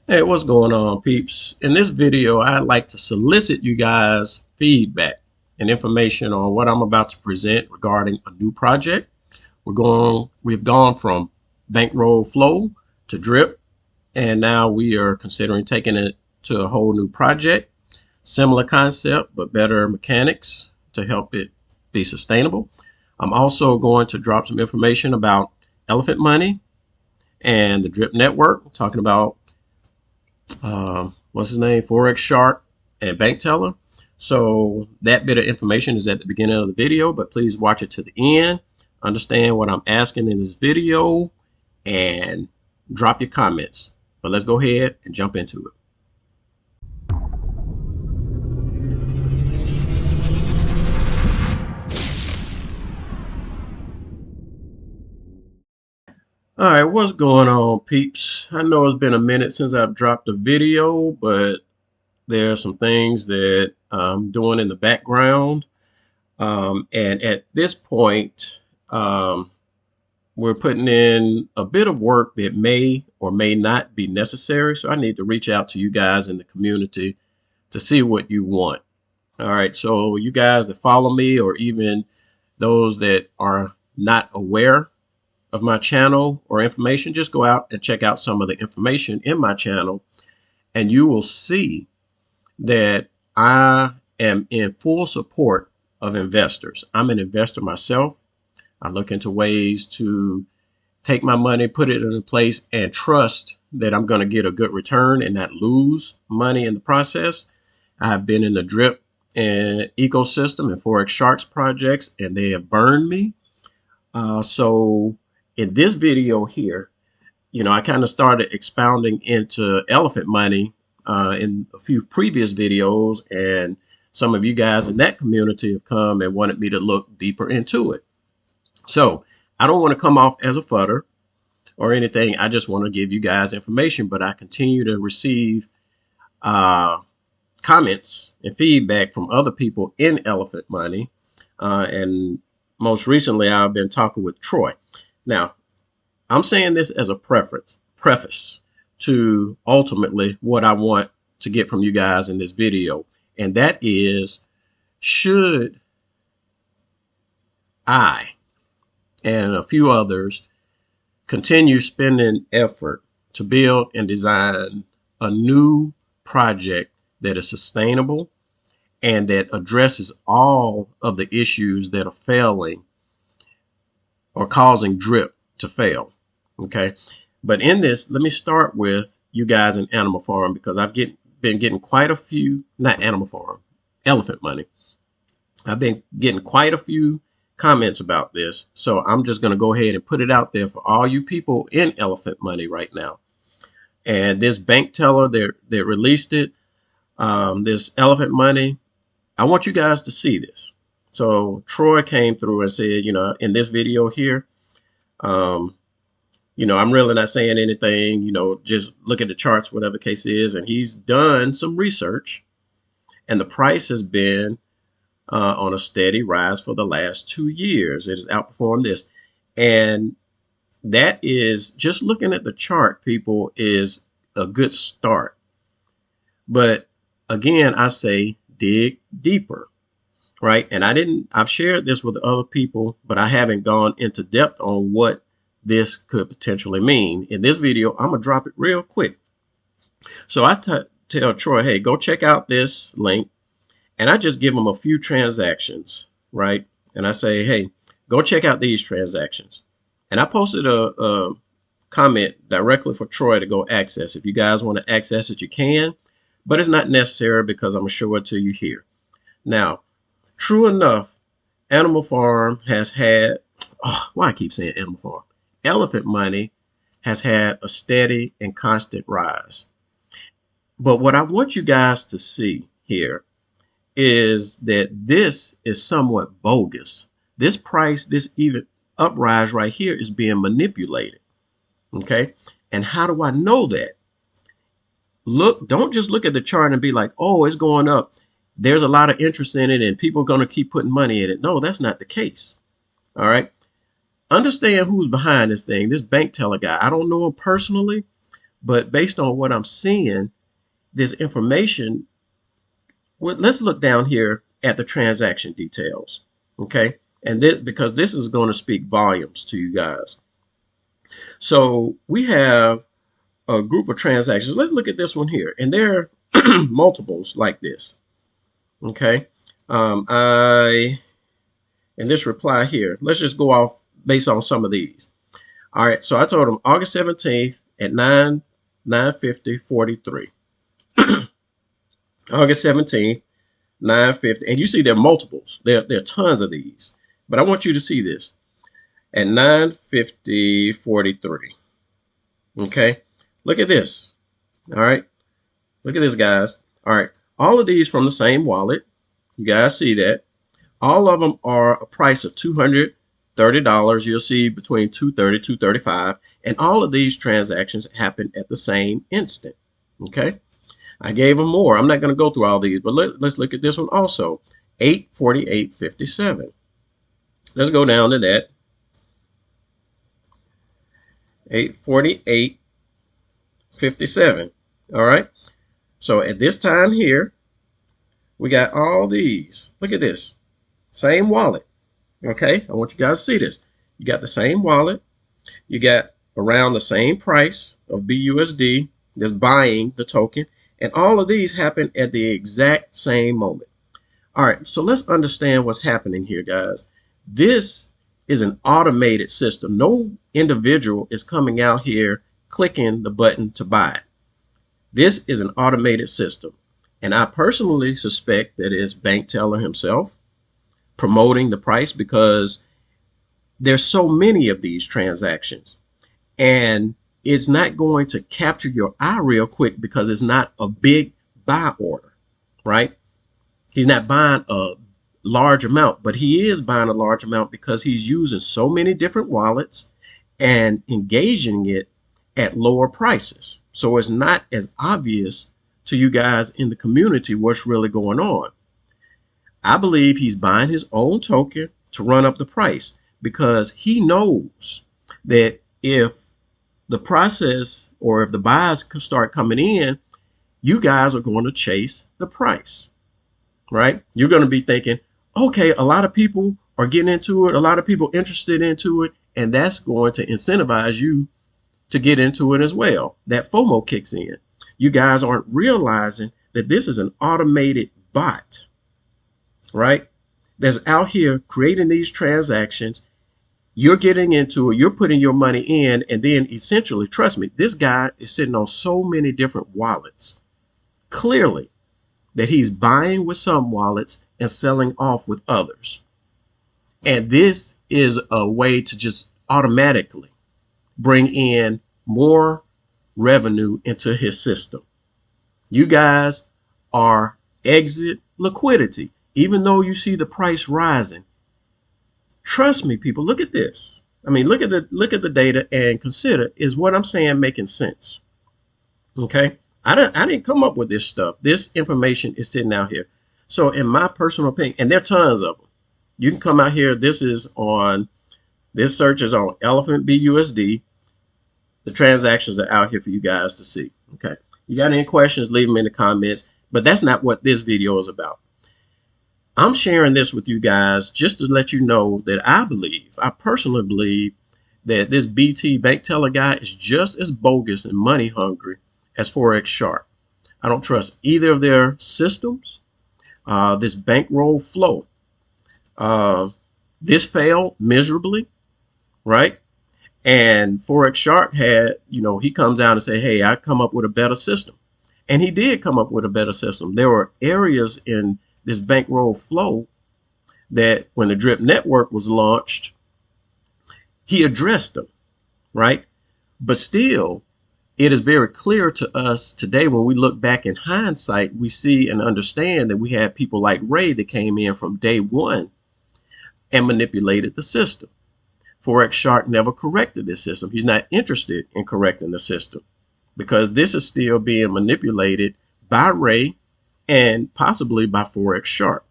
Hey, what's going on, peeps? In this video, I'd like to solicit you guys' feedback and information on what I'm about to present regarding a new project. We've gone from Bankroll Flow to Drip, and now we are considering taking it to a whole new project. Similar concept, but better mechanics to help it be sustainable. I'm also going to drop some information about elephant money and the Drip network, talking about what's his name, Forex Shark and Bank Teller. So that bit of information is at the beginning of the video, but please watch it to the end. Understand what I'm asking in this video and drop your comments. But let's go ahead and jump into it. All right, what's going on, peeps? I know it's been a minute since I've dropped a video, but there are some things that I'm doing in the background. And at this point, we're putting in a bit of work that may or may not be necessary. So I need to reach out to you guys in the community to see what you want. All right, so you guys that follow me, or even those that are not aware of my channel or information, just go out and check out some of the information in my channel, and you will see that I am in full support of investors. I'm an investor myself. I look into ways to take my money, put it in a place, and trust that I'm going to get a good return and not lose money in the process. I've been in the Drip and ecosystem and Forex Sharks projects, and they have burned me. So in this video here, I kind of started expounding into elephant money in a few previous videos, and some of you guys in that community have come and wanted me to look deeper into it. So I don't want to come off as a fudder or anything. I just want to give you guys information, but I continue to receive comments and feedback from other people in elephant money. And most recently, I've been talking with Troy. Now, I'm saying this as a preface to ultimately what I want to get from you guys in this video. And that is, should I and a few others continue spending effort to build and design a new project that is sustainable and that addresses all of the issues that are failing or causing Drip to fail? Okay, but in this, let me start with you guys in Animal Farm, because I've been getting quite a few, not Animal Farm, Elephant Money. I've been getting quite a few comments about this, so I'm just going to go ahead and put it out there for all you people in Elephant Money right now. And this bank teller that released it, this Elephant Money, I want you guys to see this. So Troy came through and said, in this video here, I'm really not saying anything, just look at the charts, whatever the case is. And he's done some research, and the price has been on a steady rise for the last 2 years. It has outperformed this. And that is, just looking at the chart, people, is a good start. But again, I say dig deeper, right? And I've shared this with other people, but I haven't gone into depth on what this could potentially mean. In this video, I'm gonna drop it real quick. So I tell Troy, hey, go check out this link. And I just give him a few transactions, right? And I say, hey, go check out these transactions. And I posted a comment directly for Troy to go access. If you guys want to access it, you can, but it's not necessary because I'm gonna show it to you here. Now, true enough, Animal Farm has had, why I keep saying Animal Farm? Elephant Money has had a steady and constant rise. But what I want you guys to see here is that this is somewhat bogus. This price, this even uprise right here, is being manipulated. Okay. And how do I know that? Look, don't just look at the chart and be like, oh, it's going up. There's a lot of interest in it and people are going to keep putting money in it. No, that's not the case. All right. Understand who's behind this thing. This bank teller guy, I don't know him personally, But based on what I'm seeing, this information, well, let's look down here at the transaction details. Okay. And this, because this is going to speak volumes to you guys. So we have a group of transactions. Let's look at this one here. And there are multiples like this. Okay. In this reply here, let's just go off based on some of these. All right. So I told him August 17th at 9:50:43. August 17th, 9:50. And you see there are multiples. There are tons of these. But I want you to see this at 9:50:43. Okay. Look at this. All right. Look at this, guys. All right. All of these from the same wallet. You guys see that. All of them are a price of $230. You'll see between $230, $235. And all of these transactions happen at the same instant. Okay. I gave them more. I'm not going to go through all these, but let's look at this one also. 8:48:57. Let's go down to that. 8:48:57. All right. So at this time here, we got all these. Look at this. Same wallet. Okay. I want you guys to see this. You got the same wallet. You got around the same price of BUSD that's buying the token. And all of these happen at the exact same moment. All right. So let's understand what's happening here, guys. This is an automated system. No individual is coming out here clicking the button to buy it. This is an automated system. And I personally suspect that it's bank teller himself promoting the price, because there's so many of these transactions. And it's not going to capture your eye real quick because it's not a big buy order, right? He's not buying a large amount, but he is buying a large amount because he's using so many different wallets and engaging it at lower prices. So it's not as obvious to you guys in the community what's really going on. I believe he's buying his own token to run up the price because he knows that if the process or if the buys start coming in, you guys are going to chase the price, right? You're going to be thinking, okay, a lot of people are getting into it, a lot of people interested into it, and that's going to incentivize you to get into it as well. That FOMO kicks in. You guys aren't realizing that this is an automated bot, right? That's out here creating these transactions. You're getting into it, you're putting your money in, and then essentially, trust me, this guy is sitting on so many different wallets. Clearly, that he's buying with some wallets and selling off with others. And this is a way to just automatically bring in more revenue into his system. You guys are exit liquidity, even though you see the price rising. Trust me, people, look at this. I mean, look at the data and consider, is what I'm saying making sense? Okay. I didn't come up with this stuff. This information is sitting out here. So in my personal opinion, and there are tons of them, you can come out here. This search is on Elephant BUSD. The transactions are out here for you guys to see. Okay. You got any questions, leave them in the comments, but that's not what this video is about. I'm sharing this with you guys just to let you know that I personally believe that this BT bank teller guy is just as bogus and money hungry as Forex Shark. I don't trust either of their systems. This Bankroll Flow, this failed miserably, right? And Forex Shark had, he comes out and say, hey, I come up with a better system. And he did come up with a better system. There were areas in this Bankroll Flow that when the Drip Network was launched, he addressed them, right? But still, it is very clear to us today when we look back in hindsight, we see and understand that we had people like Ray that came in from day one and manipulated the system. Forex Shark never corrected this system. He's not interested in correcting the system because this is still being manipulated by Ray and possibly by Forex Shark.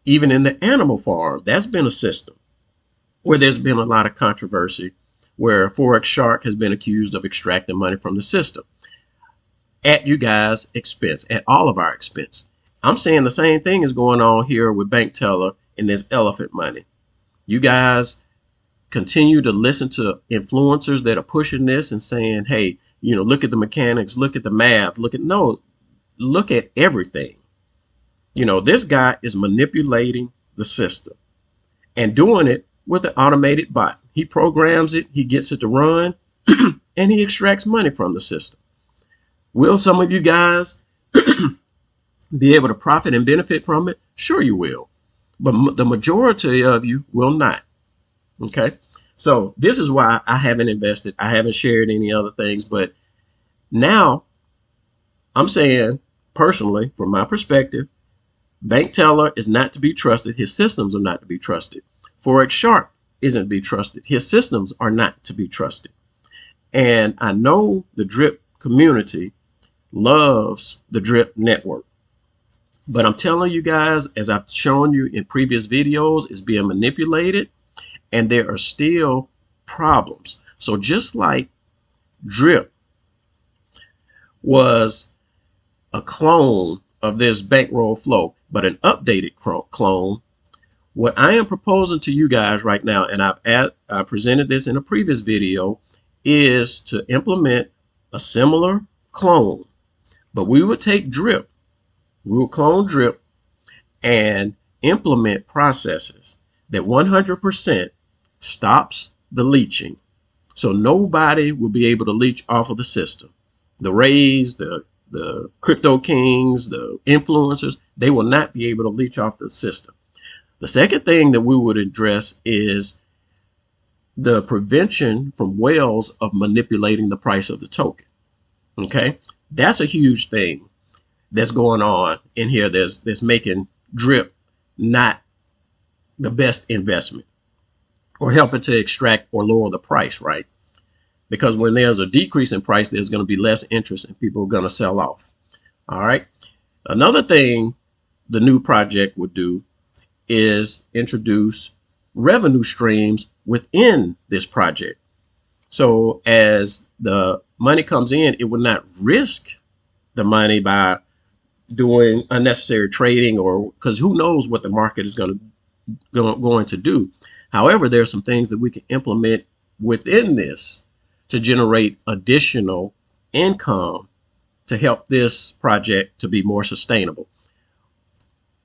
Even in the animal farm, that's been a system where there's been a lot of controversy where Forex Shark has been accused of extracting money from the system at you guys' expense, at all of our expense. I'm saying the same thing is going on here with Bank Teller and this elephant money. You guys continue to listen to influencers that are pushing this and saying, hey, look at the mechanics, look at the math, look at everything. This guy is manipulating the system and doing it with an automated bot. He programs it, he gets it to run, and he extracts money from the system. Will some of you guys be able to profit and benefit from it? Sure you will. But the majority of you will not. Okay? So this is why I haven't invested. I haven't shared any other things. But now I'm saying, personally, from my perspective, Bank Teller is not to be trusted. His systems are not to be trusted. Forex Shark isn't to be trusted. His systems are not to be trusted. And I know the drip community loves the drip network. But I'm telling you guys, as I've shown you in previous videos, it's being manipulated and there are still problems. So just like drip was a clone of this Bankroll Flow, but an updated clone, what I am proposing to you guys right now, and I presented this in a previous video, is to implement a similar clone. But we would take drip, we will clone drip and implement processes that 100% stops the leeching. So nobody will be able to leech off of the system. The Rays, the crypto kings, the influencers, they will not be able to leech off the system. The second thing that we would address is the prevention from whales of manipulating the price of the token. Okay, that's a huge thing that's going on in here. That's making drip not the best investment or helping to extract or lower the price, right? Because when there's a decrease in price, there's going to be less interest and people are going to sell off. All right. Another thing the new project would do is introduce revenue streams within this project. So as the money comes in, it would not risk the money by doing unnecessary trading, or because who knows what the market is going to do. However, there are some things that we can implement within this to generate additional income to help this project to be more sustainable.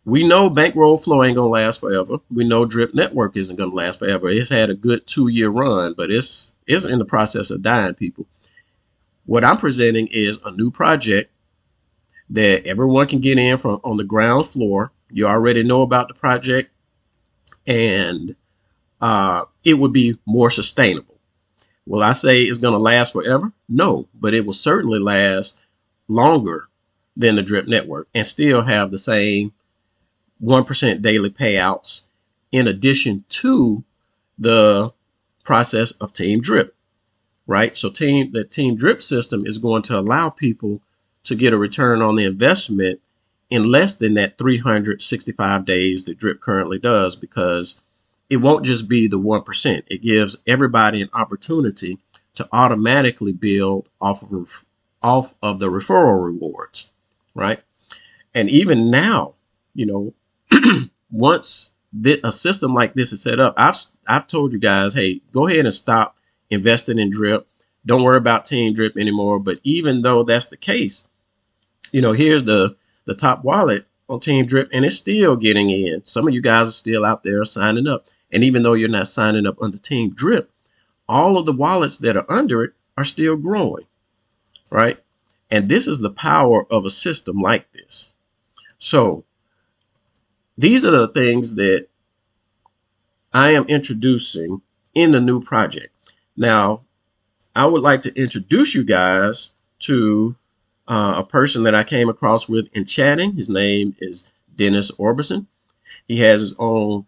We know Bankroll Flow ain't gonna last forever. We know Drip Network isn't gonna last forever. It's had a good 2-year run, but it's in the process of dying, people. What I'm presenting is a new project that everyone can get in from on the ground floor. You already know about the project, and it would be more sustainable. Will I say it's going to last forever? No, but it will certainly last longer than the Drip Network and still have the same 1% daily payouts in addition to the process of Team Drip, right? So the Team Drip system is going to allow people to get a return on the investment in less than that 365 days that Drip currently does, because it won't just be the 1%. It gives everybody an opportunity to automatically build off of the referral rewards, right? And even now, once a system like this is set up, I've told you guys, hey, go ahead and stop investing in Drip. Don't worry about Team Drip anymore. But even though that's the case, here's the top wallet on Team Drip, and it's still getting in. Some of you guys are still out there signing up. And even though you're not signing up under Team Drip, all of the wallets that are under it are still growing, right? And this is the power of a system like this. So these are the things that I am introducing in the new project. Now, I would like to introduce you guys to a person that I came across with in chatting. His name is Dennis Orbison. He has his own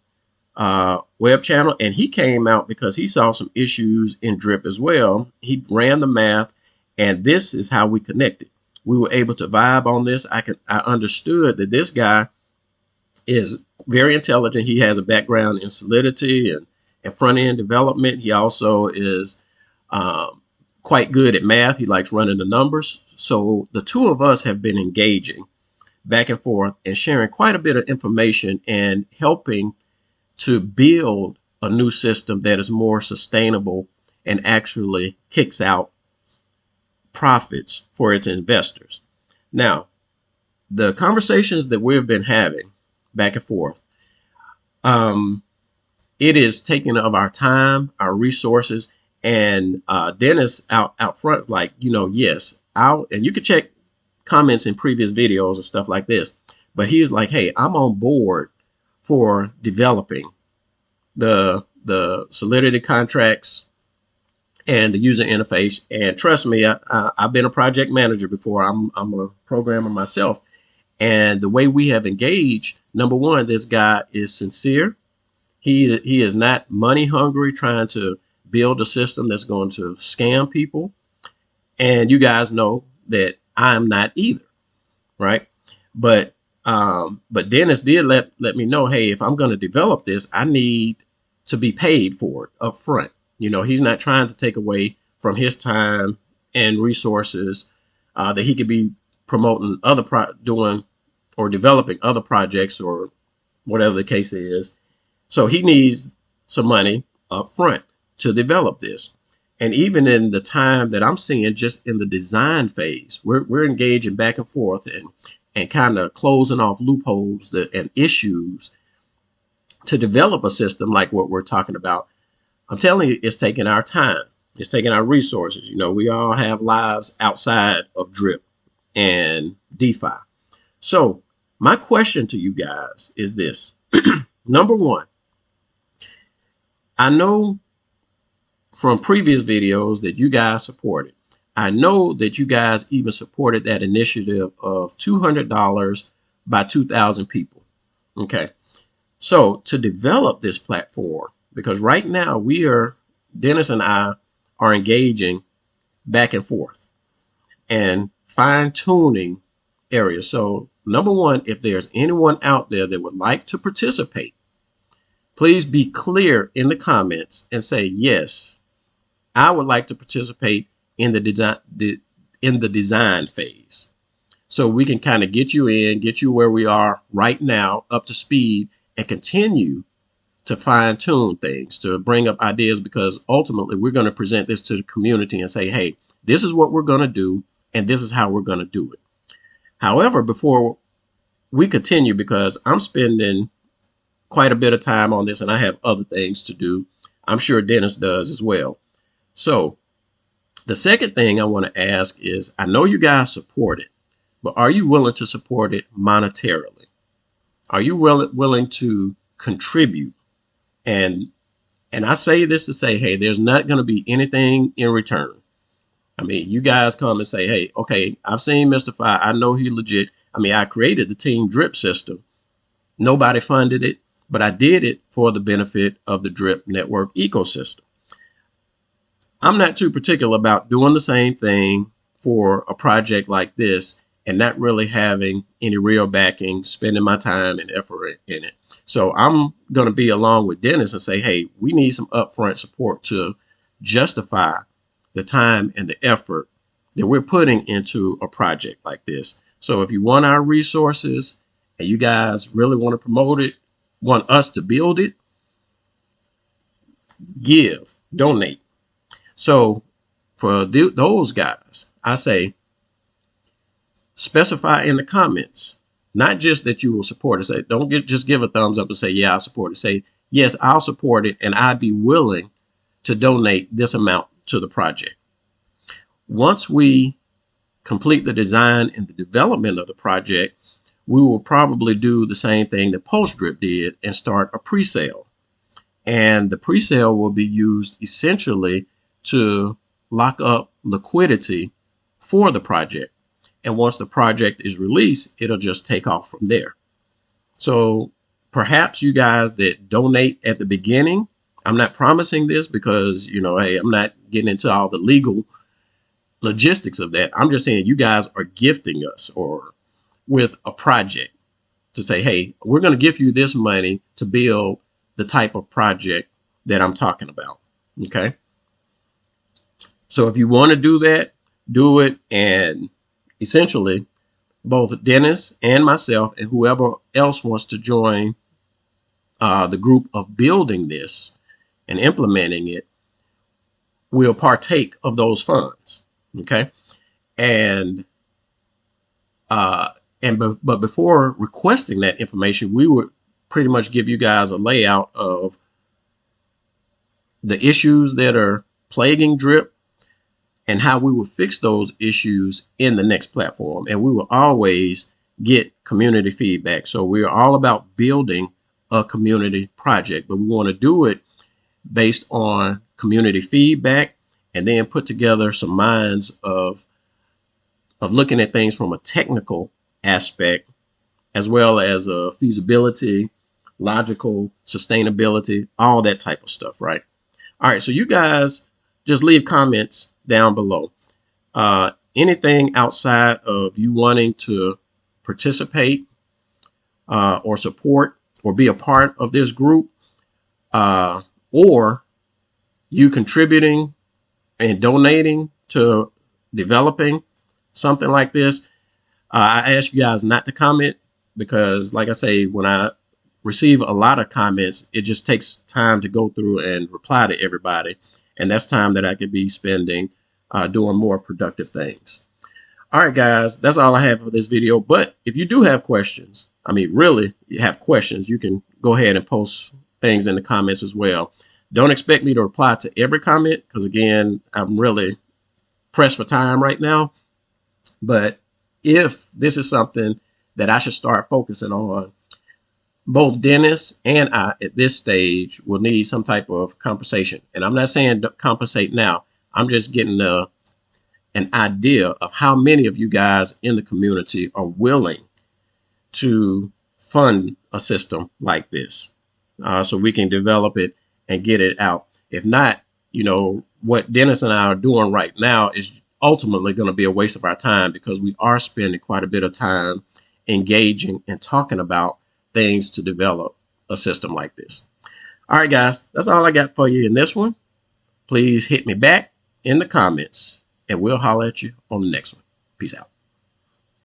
web channel, and he came out because he saw some issues in Drip as well. He ran the math, and this is how we connected. We were able to vibe on this. I understood that this guy is very intelligent. He has a background in Solidity and front-end development. He also is quite good at math. He likes running the numbers. So the two of us have been engaging back and forth and sharing quite a bit of information and helping to build a new system that is more sustainable and actually kicks out profits for its investors. Now, the conversations that we've been having back and forth, um, it is taking of our time, our resources, and Dennis out front, like, yes, and you can check comments in previous videos and stuff like this, but he's like, hey, I'm on board for developing the Solidity contracts and the user interface. And trust me, I've been a project manager before. I'm a programmer myself. And the way we have engaged, number one, this guy is sincere. He is not money hungry, trying to build a system that's going to scam people. And you guys know that I'm not either, right? But but Dennis did let me know, hey, if I'm going to develop this, I need to be paid for it up front. He's not trying to take away from his time and resources that he could be promoting doing or developing other projects or whatever the case is. So he needs some money up front to develop this. And even in the time that I'm seeing, just in the design phase, we're engaging back and forth and kind of closing off loopholes and issues to develop a system like what we're talking about. I'm telling you, it's taking our time. It's taking our resources. We all have lives outside of drip and DeFi. So my question to you guys is this. Number one, I know from previous videos that you guys supported. I know that you guys even supported that initiative of $200 by 2,000 people. Okay. So to develop this platform, because right now Dennis and I are engaging back and forth and fine tuning areas. So number one, if there's anyone out there that would like to participate, please be clear in the comments and say, yes, I would like to participate in the design phase. So we can kind of get you where we are right now, up to speed, and continue to fine tune things, to bring up ideas, because ultimately we're going to present this to the community and say, hey, this is what we're going to do, and this is how we're going to do it. However, before we continue, because I'm spending quite a bit of time on this and I have other things to do, I'm sure Dennis does as well. So the second thing I want to ask is, I know you guys support it, but are you willing to support it monetarily? Are you willing to contribute? And I say this to say, hey, there's not going to be anything in return. I mean, you guys come and say, hey, okay, I've seen Mr. Fi. I know he legit. I mean, I created the Team Drip system. Nobody funded it, but I did it for the benefit of the Drip network ecosystem. I'm not too particular about doing the same thing for a project like this and not really having any real backing, spending my time and effort in it. So I'm going to be along with Dennis and say, hey, we need some upfront support to justify the time and the effort that we're putting into a project like this. So if you want our resources and you guys really want to promote it, want us to build it, donate. So for those guys, I say, specify in the comments, not just that you will support it. Say, don't just give a thumbs up and say, yeah, I'll support it. Say, yes, I'll support it, and I'd be willing to donate this amount to the project. Once we complete the design and the development of the project, we will probably do the same thing that PostDrip did and start a pre-sale. And the pre-sale will be used essentially to lock up liquidity for the project. And once the project is released, it'll just take off from there. So perhaps you guys that donate at the beginning, I'm not promising this because, hey, I'm not getting into all the legal logistics of that. I'm just saying you guys are gifting us or with a project to say, hey, we're going to give you this money to build the type of project that I'm talking about. Okay. So if you want to do that, do it. And essentially, both Dennis and myself and whoever else wants to join the group of building this and implementing it will partake of those funds. Okay. And uh, but before requesting that information, we would pretty much give you guys a layout of the issues that are plaguing Drip and how we will fix those issues in the next platform. And we will always get community feedback. So we're all about building a community project, but we want to do it based on community feedback and then put together some minds of looking at things from a technical aspect as well as feasibility, logical, sustainability, all that type of stuff, right? All right, so you guys just leave comments down below. Anything outside of you wanting to participate or support or be a part of this group, or you contributing and donating to developing something like this, I ask you guys not to comment because, like I say, when I receive a lot of comments, it just takes time to go through and reply to everybody. And that's time that I could be spending doing more productive things. All right, guys, that's all I have for this video. But if you do have questions, I mean, really, you have questions, you can go ahead and post things in the comments as well. Don't expect me to reply to every comment because, again, I'm really pressed for time right now. But if this is something that I should start focusing on, both Dennis and I at this stage will need some type of compensation. And I'm not saying compensate now. I'm just getting an idea of how many of you guys in the community are willing to fund a system like this so we can develop it and get it out. If not, what Dennis and I are doing right now is ultimately going to be a waste of our time because we are spending quite a bit of time engaging and talking about things to develop a system like this. All right, guys, that's all I got for you in this one. Please hit me back in the comments and we'll holler at you on the next one. Peace out.